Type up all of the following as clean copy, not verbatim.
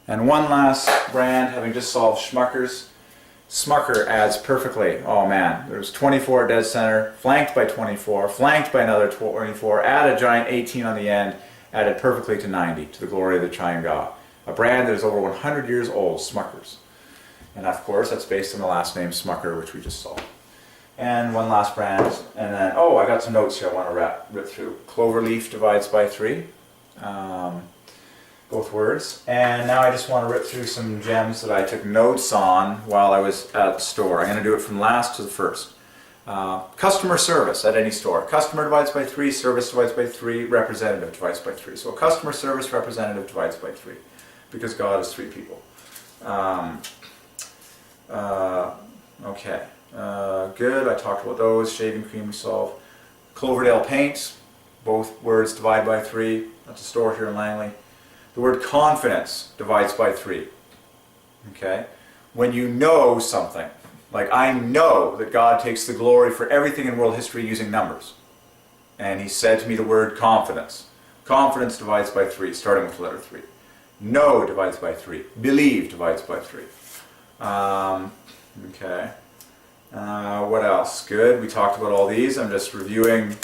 And one last brand, having just solved Schmucker's. Smucker adds perfectly. Oh man, there's 24 dead center, flanked by 24, flanked by another 24, add a giant 18 on the end, added perfectly to 90, to the glory of the Triune God. A brand that is over 100 years old, Smucker's. And of course, that's based on the last name Smucker, which we just saw. And one last brand, and then, oh, I got some notes here I want to rip through. Cloverleaf divides by 3. Both words. And now I just want to rip through some gems that I took notes on while I was at the store. I'm going to do it from last to the first. Customer service at any store. Customer divides by 3, service divides by 3, representative divides by 3. So customer service representative divides by 3, because God is 3 people. Okay. Good, I talked about those. Shaving cream we solved. Cloverdale paint, both words divide by 3. That's a store here in Langley. The word confidence divides by 3. Okay? When you know something, like I know that God takes the glory for everything in world history using numbers. And he said to me the word confidence. Confidence divides by 3, starting with the letter 3. Know divides by 3. Believe divides by 3. Okay. What else? Good. We talked about all these. I'm just reviewing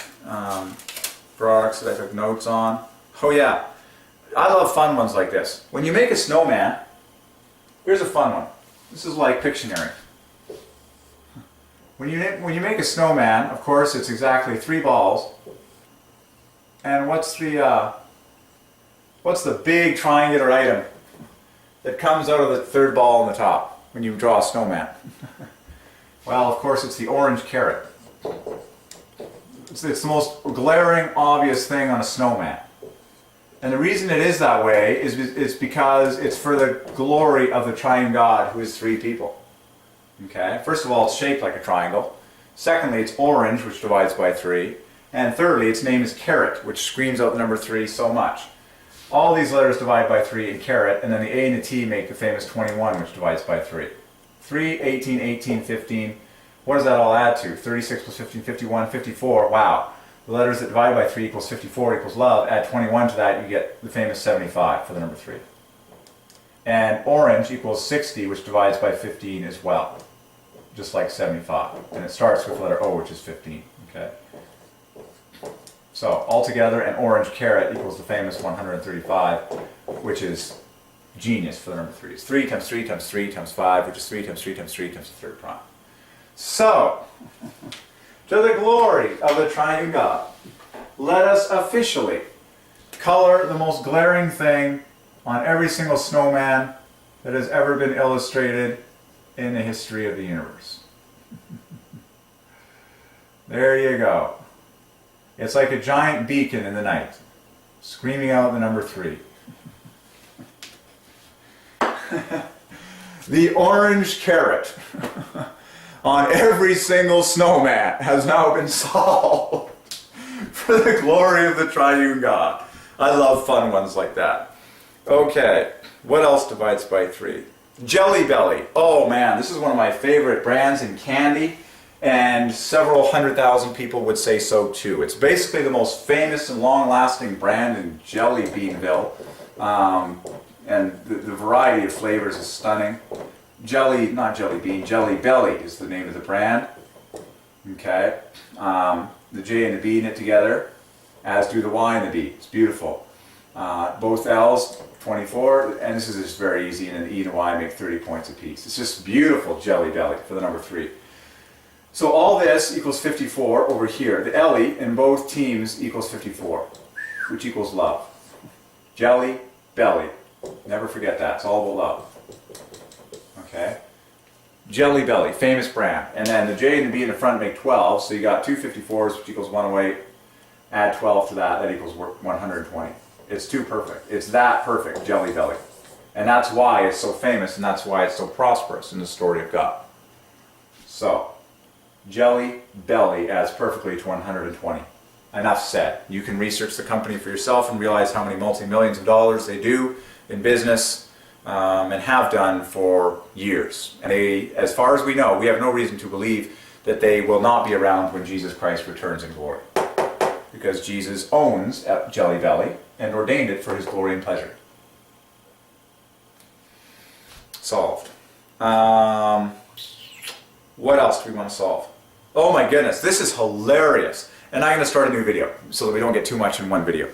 products that I took notes on. Oh yeah. I love fun ones like this. When you make a snowman, here's a fun one. This is like Pictionary. When you make a snowman, of course, it's exactly 3 balls. And what's the big triangular item that comes out of the 3rd ball on the top when you draw a snowman? Well, of course, it's the orange carrot. It's the most glaring, obvious thing on a snowman. And the reason it is that way is because it's for the glory of the Triune God, who is 3 people. Okay? First of all, it's shaped like a triangle. Secondly, it's orange, which divides by 3. And thirdly, its name is caret, which screams out the number 3 so much. All these letters divide by 3 in caret, and then the A and the T make the famous 21, which divides by 3. 3, 18, 18, 15. What does that all add to? 36 plus 15, 51, 54. Wow. The letters that divide by 3 equals 54 equals love. Add 21 to that, you get the famous 75 for the number 3. And orange equals 60, which divides by 15 as well. Just like 75. And it starts with the letter O, which is 15. Okay. So altogether, an orange carrot equals the famous 135, which is genius for the number 3. It's 3 times 3 times 3 times 5, which is 3 times 3 times 3 times the 3rd prime. So, to the glory of the Triune God, let us officially color the most glaring thing on every single snowman that has ever been illustrated in the history of the universe. There you go. It's like a giant beacon in the night, screaming out the number 3. The orange carrot on every single snowman has now been solved for the glory of the Triune God. I love fun ones like that. Okay, what else divides by 3? Jelly Belly. Oh man, this is one of my favorite brands in candy, and several 100,000 people would say so too. It's basically the most famous and long-lasting brand in Jelly Beanville, and the variety of flavors is stunning. Not Jelly Bean, Jelly Belly is the name of the brand. Okay, the J and the B knit together, as do the Y and the B. It's beautiful. Both L's, 24, and this is just very easy, and an E and a Y make 30 points apiece. It's just beautiful Jelly Belly for the number 3. So all this equals 54 over here. The Ellie in both teams equals 54, which equals love. Jelly Belly. Never forget that. It's all about love. Okay? Jelly Belly, famous brand. And then the J and the B in the front make 12, so you got 2 54s, which equals 108. Add 12 to that, that equals 120. It's too perfect. It's that perfect, Jelly Belly. And that's why it's so famous, and that's why it's so prosperous in the story of God. So, Jelly Belly adds perfectly to 120. Enough said. You can research the company for yourself and realize how many multi-millions of dollars they do in business, and have done for years. And they, as far as we know, we have no reason to believe that they will not be around when Jesus Christ returns in glory. Because Jesus owns Jelly Belly and ordained it for his glory and pleasure. solved. What else do we want to solve? Oh my goodness, this is hilarious. And I'm going to start a new video so that we don't get too much in one video.